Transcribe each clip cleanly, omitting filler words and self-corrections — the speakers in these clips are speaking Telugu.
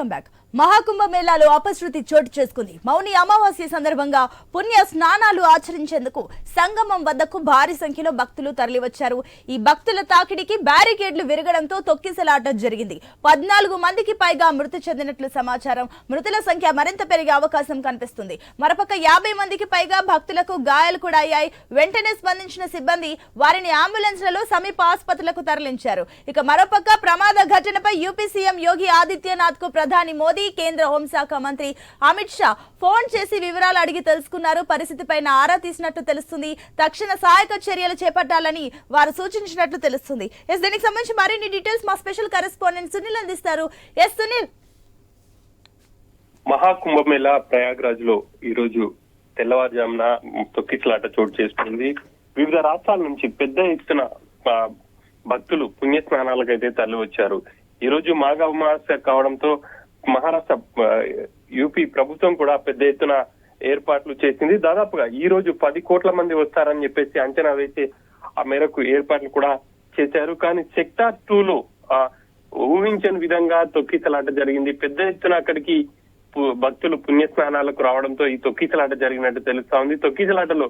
Welcome back. మహాకుంభ మేళాలో అపశృతి చోటు చేసుకుంది. మౌని అమావాస్య సందర్భంగా పుణ్య స్నానాలు ఆచరించేందుకు సంగమం వద్దకు భారీ సంఖ్యలో భక్తులు తరలివచ్చారు. ఈ భక్తుల తాకిడికి బ్యారికేడ్లు విరగడంతో తొక్కిసలాట జరిగింది. 14 మందికి పైగా మృతి చెందినట్లు సమాచారం. మృతుల సంఖ్య మరింత పెరిగే అవకాశం కనిపిస్తుంది. మరపక్క 50 మందికి పైగా భక్తులకు గాయాలు కూడా అయ్యాయి. వెంటనే స్పందించిన సిబ్బంది వారిని అంబులెన్స్లలో సమీప ఆసుపత్రులకు తరలించారు. ఇక మరోపక్క ప్రమాద ఘటనపై యూపీ సీఎం యోగి ఆదిత్యనాథ్ కు ప్రధాని మోదీ, కేంద్ర హోంశాఖ మంత్రి అమిత్ షా ఫోన్ చేసి వివరాలు అడిగి తెలుసుకున్నారు. పరిస్థితిపై ఆరా తీసినట్టు తెలుస్తుంది. తక్షణ సహాయక చర్యలు చేపట్టాలని వారు సూచించినట్లు తెలుస్తుంది. దీనికి సంబంధించి మరిన్ని డీటెయిల్స్ మా స్పెషల్ కరెస్పాండెంట్ సునీల్ అందిస్తారు. సునీల్, మహాకుంభమేళా ప్రయాగ్రాజ్ లో ఈ రోజు తెల్లవారుజామున తొక్కిసలాట చోటు చేసుకుంది. వివిధ రాష్ట్రాల నుంచి పెద్ద ఎత్తున భక్తులు పుణ్య స్నానాలకైతే తరలి వచ్చారు. ఈ రోజు మాఘ అమావాస్య కావడంతో మహారాష్ట్ర యూపీ ప్రభుత్వం కూడా పెద్ద ఎత్తున ఏర్పాట్లు చేసింది. దాదాపుగా ఈ రోజు 10 కోట్ల మంది వస్తారని చెప్పేసి అంచనా వేసి ఆ మేరకు ఏర్పాట్లు కూడా చేశారు. కానీ సెక్టార్ 2 లో ఊహించని విధంగా తొక్కిసలాట జరిగింది. పెద్ద ఎత్తున అక్కడికి భక్తులు పుణ్య స్నానాలకు రావడంతో ఈ తొక్కిసలాట జరిగినట్టు తెలుస్తా ఉంది. తొక్కిసలాటలో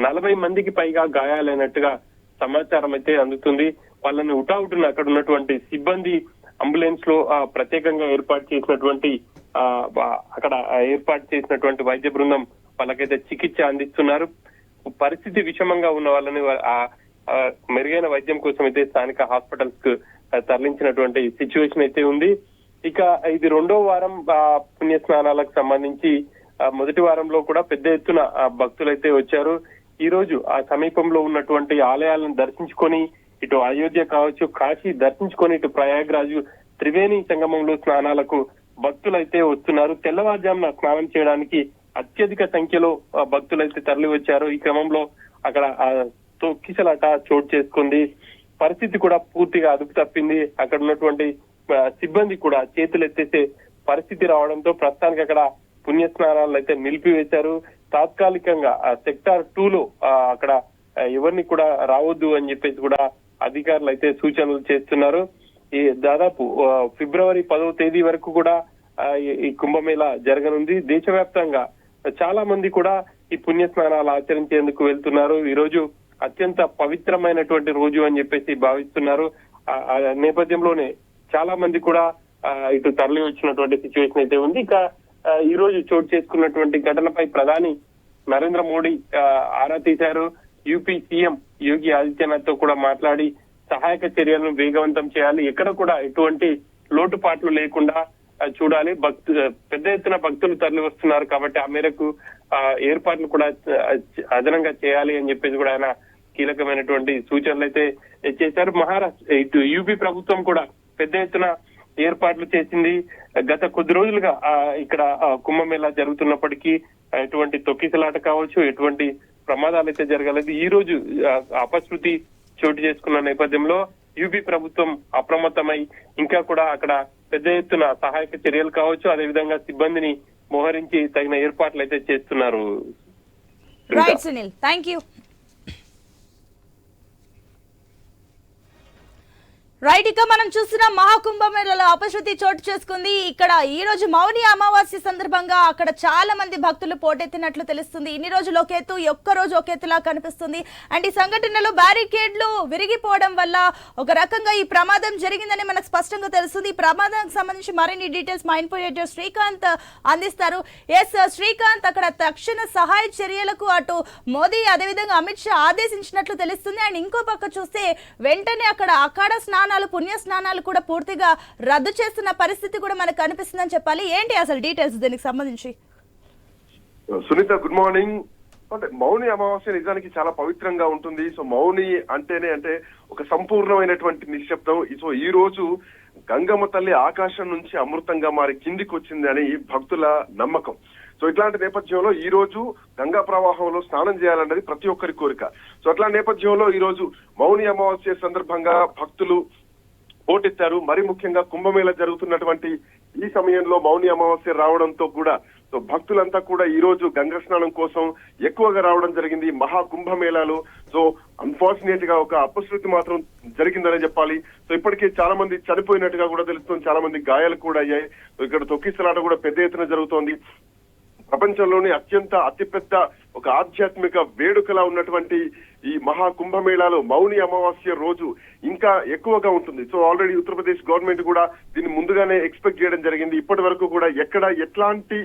40 మందికి పైగా గాయాలైనట్టుగా సమాచారం అయితే అందుతుంది. వాళ్ళని ఉటావుటున అక్కడ ఉన్నటువంటి సిబ్బంది అంబులెన్స్ లో ప్రత్యేకంగా ఏర్పాటు చేసినటువంటి వైద్య బృందం వాళ్ళకైతే చికిత్స అందిస్తున్నారు. పరిస్థితి విషమంగా ఉన్న వాళ్ళని మెరుగైన వైద్యం కోసం అయితే స్థానిక హాస్పిటల్స్ కు తరలించినటువంటి సిచ్యువేషన్ అయితే ఉంది. ఇక ఇది 2వ వారం పుణ్య స్నానాలకు సంబంధించి మొదటి వారంలో కూడా పెద్ద ఎత్తున భక్తులైతే వచ్చారు. ఈ రోజు ఆ సమీపంలో ఉన్నటువంటి ఆలయాలను దర్శించుకొని ఇటు అయోధ్య కావచ్చు, కాశీ దర్శించుకొని ఇటు ప్రయాగ్రాజు త్రివేణి సంగమంలో స్నానాలకు భక్తులైతే వస్తున్నారు. తెల్లవారుజామున స్నానం చేయడానికి అత్యధిక సంఖ్యలో భక్తులైతే తరలి వచ్చారు. ఈ క్రమంలో అక్కడ తొక్కిసలాట చోటు చేసుకుంది. పరిస్థితి కూడా పూర్తిగా అదుపు తప్పింది. అక్కడ ఉన్నటువంటి సిబ్బంది కూడా చేతులు ఎత్తేసే పరిస్థితి రావడంతో ప్రస్తుతానికి అక్కడ పుణ్య స్నానాలను అయితే నిలిపివేశారు. తాత్కాలికంగా సెక్టార్ 2 లో అక్కడ ఎవరిని కూడా రావద్దు అని చెప్పేసి కూడా అధికారులు అయితే సూచనలు చేస్తున్నారు. ఈ దాదాపు ఫిబ్రవరి 10వ తేదీ వరకు కూడా ఈ కుంభమేళా జరగనుంది. దేశవ్యాప్తంగా చాలా మంది కూడా ఈ పుణ్య స్నానాలు ఆచరించేందుకు వెళ్తున్నారు. ఈ రోజు అత్యంత పవిత్రమైనటువంటి రోజు అని చెప్పేసి భావిస్తున్నారు. ఆ నేపథ్యంలోనే చాలా మంది కూడా ఇటు తరలి వచ్చినటువంటి సిచ్యువేషన్ అయితే ఉంది. ఇక ఈ రోజు చోటు చేసుకున్నటువంటి ఘటనపై ప్రధాని నరేంద్ర మోడీ ఆరా తీశారు. యూపీ సీఎం యోగి ఆదిత్యనాథ్ తో కూడా మాట్లాడి సహాయక చర్యలను వేగవంతం చేయాలి, ఎక్కడ కూడా ఎటువంటి లోటుపాట్లు లేకుండా చూడాలి. పెద్ద ఎత్తున భక్తులు తరలి వస్తున్నారు కాబట్టి ఆ మేరకు ఏర్పాట్లు కూడా అదనంగా చేయాలి అని చెప్పేసి కూడా ఆయన కీలకమైనటువంటి సూచనలు అయితే చేశారు. మహారాష్ట్ర ఇటు యూపీ ప్రభుత్వం కూడా పెద్ద ఎత్తున ఏర్పాట్లు చేసింది. గత కొద్ది రోజులుగా ఇక్కడ కుంభమేళా జరుగుతున్నప్పటికీ ఎటువంటి తొక్కిసలాట కావచ్చు, ఎటువంటి ప్రమాదాలు అయితే జరగలేదు. ఈ రోజు అపశృతి చోటు చేసుకున్న నేపథ్యంలో యూపీ ప్రభుత్వం అప్రమత్తమై ఇంకా కూడా అక్కడ పెద్ద ఎత్తున సహాయక చర్యలు కావచ్చు, అదేవిధంగా సిబ్బందిని మోహరించి తగిన ఏర్పాట్లు అయితే చేస్తున్నారు. Right Sunil, thank you. Right, ఇక మనం చూస్తున్న మహాకుంభమేళలో అపశృతి చోటు చేసుకుంది. ఇక్కడ ఈ రోజు మౌని అమావాస్య సందర్భంగా అక్కడ చాలా మంది భక్తులు పోటెత్తినట్లు తెలుస్తుంది. ఇన్ని రోజులు ఒక ఎత్తు, ఒక్క రోజు ఒక ఎత్తులా కనిపిస్తుంది. అండ్ ఈ సంఘటనలో బ్యారికేడ్లు విరిగిపోవడం వల్ల ఒక రకంగా ఈ ప్రమాదం జరిగిందని మనకు స్పష్టంగా తెలుస్తుంది. ఈ ప్రమాదానికి సంబంధించి మరిన్ని డీటెయిల్స్ మా ఇన్ఫర్మేటర్ శ్రీకాంత్ అందిస్తారు. శ్రీకాంత్, అక్కడ తక్షణ సహాయ చర్యలకు అటు మోదీ అదేవిధంగా అమిత్ షా ఆదేశించినట్లు తెలుస్తుంది. అండ్ ఇంకో పక్క చూస్తే వెంటనే అక్కడ అఖాడ స్నానాలు, పుణ్య స్నానాలు కూడా పూర్తిగా రద్దు చేస్తున్న పరిస్థితి కూడా మనకు కనిపిస్తుందని చెప్పాలి. ఏంటి అసలు డీటెయిల్స్ దీనికి సంబంధించి? Sunita, good morning. అంటే మౌని అమావాస్య నిజానికి చాలా పవిత్రంగా ఉంటుంది. సో మౌని అంటేనే ఒక సంపూర్ణమైనటువంటి నిశ్శబ్దం. సో ఈ రోజు గంగమ్మ తల్లి ఆకాశం నుంచి అమృతంగా మారి కిందికి వచ్చింది అని భక్తుల నమ్మకం. సో ఇట్లాంటి నేపథ్యంలో ఈ రోజు గంగా ప్రవాహంలో స్నానం చేయాలన్నది ప్రతి ఒక్కరి కోరిక. సో అట్లాంటి నేపథ్యంలో ఈ రోజు మౌని అమావాస్య సందర్భంగా భక్తులు పోటెత్తారు. మరి ముఖ్యంగా కుంభమేళ జరుగుతున్నటువంటి ఈ సమయంలో మౌని అమావాస్య రావడంతో కూడా సో భక్తులంతా కూడా ఈ రోజు గంగా స్నానం కోసం ఎక్కువగా రావడం జరిగింది మహాకుంభమేళాలో. సో అన్ఫార్చునేట్ గా ఒక అపశృతి మాత్రం జరిగిందనే చెప్పాలి. సో ఇప్పటికే చాలా మంది చనిపోయినట్టుగా కూడా తెలుస్తుంది, చాలా మంది గాయాలు కూడా అయ్యాయి. సో ఇక్కడ తొక్కిసలాట కూడా పెద్ద ఎత్తున జరుగుతోంది. ప్రపంచంలోని అతిపెద్ద ఒక ఆధ్యాత్మిక వేడుకలా ఉన్నటువంటి ఈ మహాకుంభమేళాలో మౌని అమావాస్య రోజు ఇంకా ఎక్కువగా ఉంటుంది. సో ఆల్రెడీ ఉత్తరప్రదేశ్ గవర్నమెంట్ కూడా దీన్ని ముందుగానే ఎక్స్పెక్ట్ చేయడం జరిగింది. ఇప్పటి వరకు కూడా ఎక్కడ ఎట్లాంటి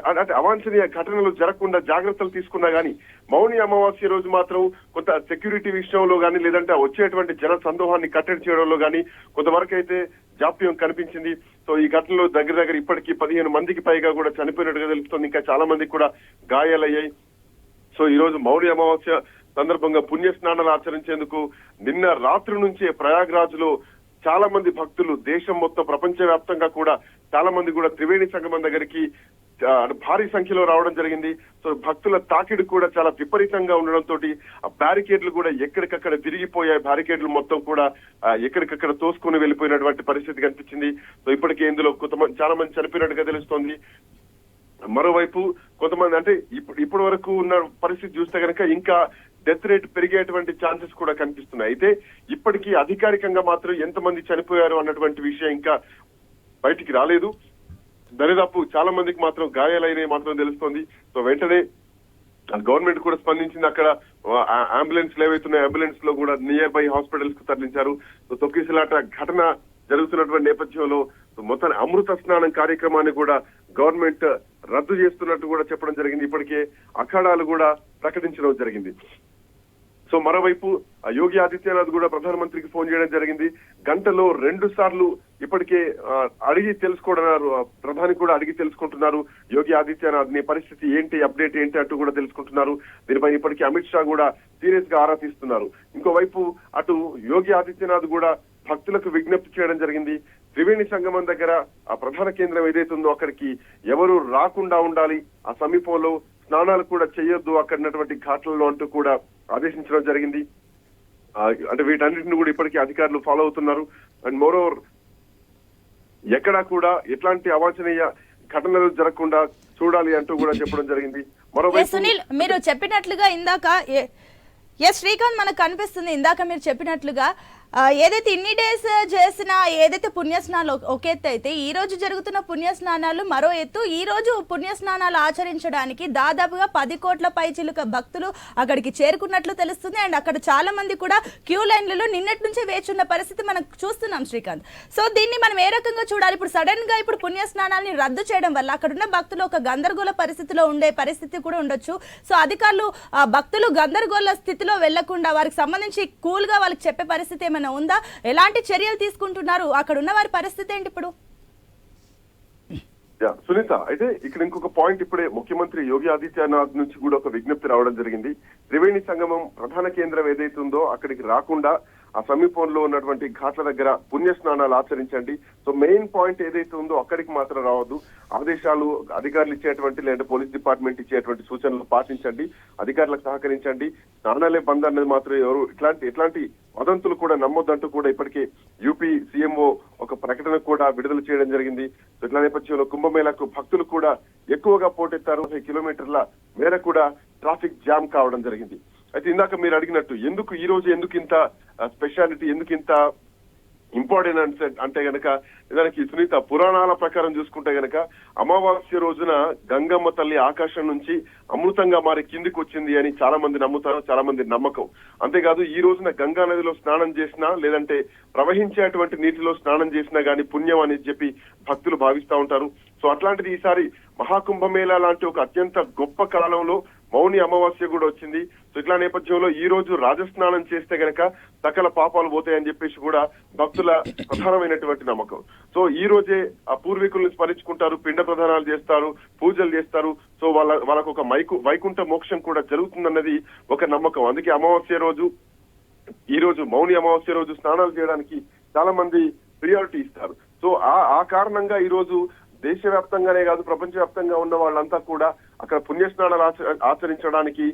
అంటే అవాంఛనీయ ఘటనలు జరగకుండా జాగ్రత్తలు తీసుకున్నా గానీ మౌని అమావాస్య రోజు మాత్రం కొంత సెక్యూరిటీ విషయంలో గానీ లేదంటే వచ్చేటువంటి జన సందోహాన్ని కట్టడి చేయడంలో గానీ కొంతవరకు అయితే జాప్యం కనిపించింది. సో ఈ ఘటనలో దగ్గర ఇప్పటికీ 15 మందికి పైగా కూడా చనిపోయినట్టుగా తెలుస్తుంది. ఇంకా చాలా మందికి కూడా గాయాలయ్యాయి. సో ఈ రోజు మౌని అమావాస్య సందర్భంగా పుణ్య స్నానాలు ఆచరించేందుకు నిన్న రాత్రి నుంచే ప్రయాగ్రాజ్ లో చాలా మంది భక్తులు దేశం మొత్తం ప్రపంచ వ్యాప్తంగా కూడా చాలా మంది కూడా త్రివేణి సంగమం దగ్గరికి భారీ సంఖ్యలో రావడం జరిగింది. సో భక్తుల తాకిడి కూడా చాలా విపరీతంగా ఉండడంతో ఆ బ్యారికేడ్లు కూడా ఎక్కడికక్కడ విరిగిపోయాయి. బ్యారికేడ్లు మొత్తం కూడా ఎక్కడికక్కడ తోసుకుని వెళ్ళిపోయినటువంటి పరిస్థితి కనిపించింది. సో ఇప్పటికే ఇందులో చాలా మంది చనిపోయినట్టుగా తెలుస్తోంది. మరోవైపు కొంతమంది అంటే ఇప్పటి వరకు ఉన్న పరిస్థితి చూస్తే కనుక ఇంకా డెత్ రేట్ పెరిగేటువంటి ఛాన్సెస్ కూడా కనిపిస్తున్నాయి. అయితే ఇప్పటికీ అధికారికంగా మాత్రం ఎంతమంది చనిపోయారు అన్నటువంటి విషయం ఇంకా బయటికి రాలేదు. దరిదాపు చాలా మందికి మాత్రం గాయాలైనవి మాత్రం తెలుస్తోంది. సో వెంటనే గవర్నమెంట్ కూడా స్పందించింది. అక్కడ అంబులెన్స్ ఏవైతున్నాయి అంబులెన్స్ లో కూడా నియర్ బై హాస్పిటల్స్ కు తరలించారు. సో తొక్కిసలాట ఘటన జరుగుతున్నటువంటి నేపథ్యంలో మొత్తం అమృత స్నానం కార్యక్రమాన్ని కూడా గవర్నమెంట్ రద్దు చేస్తున్నట్టు కూడా చెప్పడం జరిగింది. ఇప్పటికే అఖాడాలు కూడా ప్రకటించడం జరిగింది. సో మరోవైపు యోగి ఆదిత్యనాథ్ కూడా ప్రధానమంత్రికి ఫోన్ చేయడం జరిగింది. గంటలో 2 సార్లు ఇప్పటికే అడిగి తెలుసుకోవడం, ప్రధాని కూడా అడిగి తెలుసుకుంటున్నారు. యోగి ఆదిత్యనాథ్ నీ పరిస్థితి ఏంటి, అప్డేట్ ఏంటి అంటూ కూడా తెలుసుకుంటున్నారు. దీనిపై ఇప్పటికీ అమిత్ షా కూడా సీరియస్ గా ఆరా తీస్తున్నారు. ఇంకోవైపు అటు యోగి ఆదిత్యనాథ్ కూడా భక్తులకు విజ్ఞప్తి చేయడం జరిగింది. త్రివేణి సంగమం దగ్గర ఆ ప్రధాన కేంద్రం ఏదైతే ఉందో అక్కడికి ఎవరు రాకుండా ఉండాలి, ఆ సమీపంలో స్నానాలు కూడా చేయొద్దు అక్కడ ఉన్నటువంటి ఘాట్లలో అంటూ కూడా ఆదేశించడం జరిగింది. అంటే వీటన్నిటిని కూడా ఇప్పటికీ అధికారులు ఫాలో అవుతున్నారు. అండ్ మోరోవర్ ఎక్కడా కూడా ఎట్లాంటి అవాంఛనీయ ఘటనలు జరగకుండా చూడాలి అంటూ కూడా చెప్పడం జరిగింది. మరోవైపు సునీల్ మీరు చెప్పినట్లుగా ఇందాక శ్రీకాంత్ మనకు కనిపిస్తుంది. ఇందాక మీరు చెప్పినట్లుగా ఏదైతే ఇన్ని డేస్ చేసిన ఏదైతే పుణ్యస్నానాలు ఒక ఎత్తు అయితే ఈ రోజు జరుగుతున్న పుణ్యస్నానాలు మరో ఎత్తు. ఈ రోజు పుణ్యస్నానాలు ఆచరించడానికి దాదాపుగా 10 కోట్ల పైచిలుక భక్తులు అక్కడికి చేరుకున్నట్లు తెలుస్తుంది. అండ్ అక్కడ చాలా మంది కూడా క్యూ లైన్లలో నిన్నటి నుంచే వేచున్న పరిస్థితి మనం చూస్తున్నాం శ్రీకాంత్. సో దీన్ని మనం ఏ రకంగా చూడాలి? ఇప్పుడు సడన్ గా ఇప్పుడు పుణ్యస్నానాన్ని రద్దు చేయడం వల్ల అక్కడున్న భక్తులు ఒక గందరగోళ పరిస్థితిలో ఉండే పరిస్థితి కూడా ఉండొచ్చు. సో అధికారులు భక్తులు గందరగోళ స్థితిలో వెళ్లకుండా వారికి సంబంధించి కూల్ గా వాళ్ళకి చెప్పే పరిస్థితి ఏమైనా ఉందా? ఎలాంటి చర్యలు తీసుకుంటున్నారు? అక్కడ ఉన్న వారి పరిస్థితి ఏంటి ఇప్పుడు? సునీత, అయితే ఇక్కడ ఇంకొక పాయింట్ ఇప్పుడే ముఖ్యమంత్రి యోగి ఆదిత్యనాథ్ నుంచి కూడా ఒక విజ్ఞప్తి రావడం జరిగింది. త్రివేణి సంగమం ప్రధాన కేంద్రం ఏదైతే ఉందో అక్కడికి రాకుండా ఆ సమీపంలో ఉన్నటువంటి ఘాట్ల దగ్గర పుణ్య స్నానాలు ఆచరించండి. సో మెయిన్ పాయింట్ ఏదైతే ఉందో అక్కడికి మాత్రం రావద్దు. ఆదేశాలు అధికారులు ఇచ్చేటువంటి లేదా పోలీస్ డిపార్ట్మెంట్ ఇచ్చేటువంటి సూచనలు పాటించండి, అధికారులకు సహకరించండి. స్నానాలే బంద్ అనేది మాత్రం ఎవరు ఎట్లాంటి వదంతులు కూడా నమ్మొద్దంటూ కూడా ఇప్పటికే యూపీ సీఎంఓ ఒక ప్రకటన కూడా విడుదల చేయడం జరిగింది. ఇట్లా నేపథ్యంలో కుంభమేళాకు భక్తులు కూడా ఎక్కువగా పోటెత్తారు. 5 కిలోమీటర్ల మేర కూడా ట్రాఫిక్ జామ్ కావడం జరిగింది. అయితే ఇందాక మీరు అడిగినట్టు ఎందుకు ఈ రోజు ఇంత స్పెషాలిటీ, ఎందుకు ఇంత ఇంపార్టెంట్ అంటే గనక దానికి సునీత పురాణాల ప్రకారం చూసుకుంటే గనక అమావాస్య రోజున గంగమ్మ తల్లి ఆకాశం నుంచి అమృతంగా మారి కిందికి వచ్చింది అని చాలా మంది నమ్ముతారు, చాలా మంది నమ్మకం. అంతేకాదు ఈ రోజున గంగా నదిలో స్నానం చేసినా లేదంటే ప్రవహించేటువంటి నీటిలో స్నానం చేసినా గానీ పుణ్యం అని చెప్పి భక్తులు భావిస్తా ఉంటారు. సో అట్లాంటిది ఈసారి మహాకుంభమేళా లాంటి ఒక అత్యంత గొప్ప కాలంలో మౌని అమావాస్య కూడా వచ్చింది. సో ఇట్లా నేపథ్యంలో ఈ రోజు రాజస్నానం చేస్తే గనక సకల పాపాలు పోతాయని చెప్పేసి కూడా భక్తుల ప్రధానమైనటువంటి నమ్మకం. సో ఈ రోజే ఆ పూర్వీకుల్ని స్మరించుకుంటారు, పిండ ప్రదానాలు చేస్తారు, పూజలు చేస్తారు. సో వాళ్ళకు ఒక వైకుంఠ మోక్షం కూడా జరుగుతుందన్నది ఒక నమ్మకం. అందుకే అమావాస్య రోజు ఈ రోజు మౌని అమావాస్య రోజు స్నానాలు చేయడానికి చాలా మంది ప్రియారిటీ ఇస్తారు. సో ఆ కారణంగా ఈ రోజు దేశవ్యాప్తంగానే కాదు ప్రపంచవ్యాప్తంగా ఉన్న వాళ్ళంతా కూడా అక్కడ పుణ్యస్నానాలు ఆచరించడానికి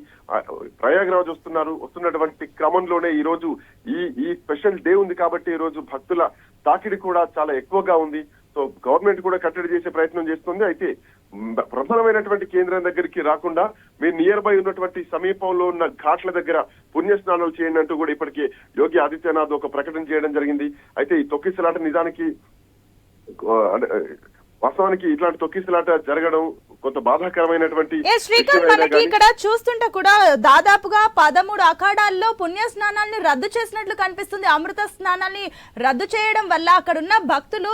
ప్రయాగ్రాజ్ వస్తున్నటువంటి క్రమంలోనే ఈ రోజు ఈ స్పెషల్ డే ఉంది కాబట్టి ఈ రోజు భక్తుల తాకిడి కూడా చాలా ఎక్కువగా ఉంది. సో సో గవర్నమెంట్ కూడా కట్టడి చేసే ప్రయత్నం చేస్తుంది. అయితే ప్రధానమైనటువంటి కేంద్రం దగ్గరికి రాకుండా మీరు నియర్ బై ఉన్నటువంటి సమీపంలో ఉన్న ఘాట్ల దగ్గర పుణ్యస్నానాలు చేయండి అంటూ కూడా ఇప్పటికే యోగి ఆదిత్యనాథ్ ఒక ప్రకటన చేయడం జరిగింది. అయితే ఈ తొక్కిసలాట నిజానికి వాస్తవానికి ఇట్లాంటి తొక్కిసలాట జరగడం కొంత బాధాకరమైనటువంటి శ్రీకాంత్, మనకి ఇక్కడ చూస్తుంటే కూడా దాదాపుగా 13 అఖాడాల్లో పుణ్య స్నానాన్ని రద్దు చేసినట్లు కనిపిస్తుంది. అమృత స్నానాన్ని రద్దు చేయడం వల్ల అక్కడున్న భక్తులు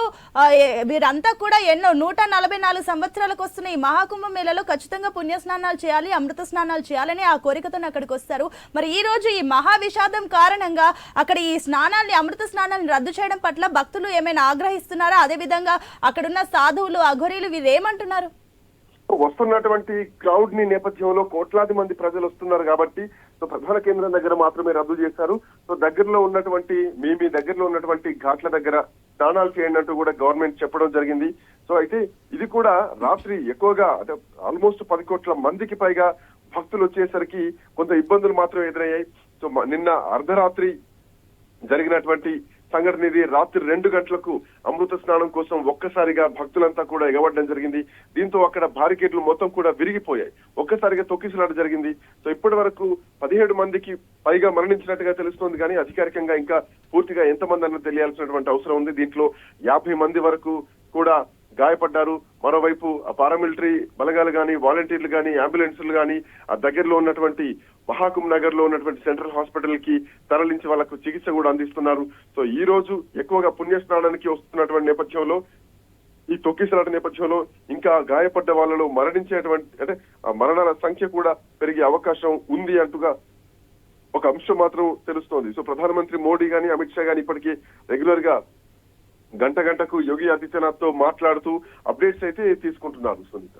వీరంతా కూడా ఎన్నో 144 సంవత్సరాలకు వస్తున్న ఈ మహాకుంభ మేళలో ఖచ్చితంగా పుణ్య స్నానాలు చేయాలి, అమృత స్నానాలు చేయాలని ఆ కోరికతో అక్కడికి వస్తారు. మరి ఈ రోజు ఈ మహా విషాదం కారణంగా అక్కడ ఈ స్నానాన్ని, అమృత స్నానాన్ని రద్దు చేయడం పట్ల భక్తులు ఏమైనా ఆగ్రహిస్తున్నారా? అదే విధంగా అక్కడున్న సాధువులు, అఘోరీలు వీరేమంటున్నారు? వస్తున్నటువంటి క్రౌడ్ ని నేపథ్యంలో కోట్లాది మంది ప్రజలు వస్తున్నారు కాబట్టి సో ప్రధాన కేంద్రం దగ్గర మాత్రమే రద్దు చేశారు. సో దగ్గరలో ఉన్నటువంటి మీ దగ్గరలో ఉన్నటువంటి ఘాట్ల దగ్గర స్నానాలు చేయండి అంటూ కూడా గవర్నమెంట్ చెప్పడం జరిగింది. సో అయితే ఇది కూడా రాత్రి ఎక్కువగా అంటే ఆల్మోస్ట్ 10 కోట్ల మందికి పైగా భక్తులు వచ్చేసరికి కొంత ఇబ్బందులు మాత్రం ఎదురయ్యాయి. సో నిన్న అర్ధరాత్రి జరిగినటువంటి సంఘటన ఇది. రాత్రి 2 గంటలకు అమృత స్నానం కోసం ఒక్కసారిగా భక్తులంతా కూడా ఎగబడడం జరిగింది. దీంతో అక్కడ బారికేడ్లు మొత్తం కూడా విరిగిపోయాయి. ఒక్కసారిగా తొక్కిసలాట జరిగింది. సో ఇప్పటి వరకు 17 మందికి పైగా మరణించినట్టుగా తెలుస్తోంది, కానీ అధికారికంగా ఇంకా పూర్తిగా ఎంతమంది అన్నది తెలియాల్సినటువంటి అవసరం ఉంది. దీంట్లో 50 మంది వరకు కూడా గాయపడ్డారు. మరోవైపు ఆ పారామిలిటరీ బలగాలు గాని, వాలంటీర్లు గాని, అంబులెన్సులు గాని ఆ దగ్గరలో ఉన్నటువంటి మహాకుంభ్ నగర్ లో ఉన్నటువంటి సెంట్రల్ హాస్పిటల్ కి తరలించి వాళ్ళకు చికిత్స కూడా అందిస్తున్నారు. సో ఈ రోజు ఎక్కువగా పుణ్యస్నానానికి వస్తున్నటువంటి నేపథ్యంలో, ఈ తొక్కిసలాట నేపథ్యంలో ఇంకా గాయపడ్డ వాళ్ళలో మరణించేటువంటి అంటే ఆ మరణాల సంఖ్య కూడా పెరిగే అవకాశం ఉంది అంటూగా ఒక అంశం మాత్రం తెలుస్తోంది. సో ప్రధానమంత్రి మోడీ గాని, అమిత్ షా గాని ఇప్పటికీ రెగ్యులర్ గా గంటకు యోగి ఆదిత్యనాథ్ తో మాట్లాడుతూ అప్డేట్స్ అయితే తీసుకుంటున్నారు సునీత.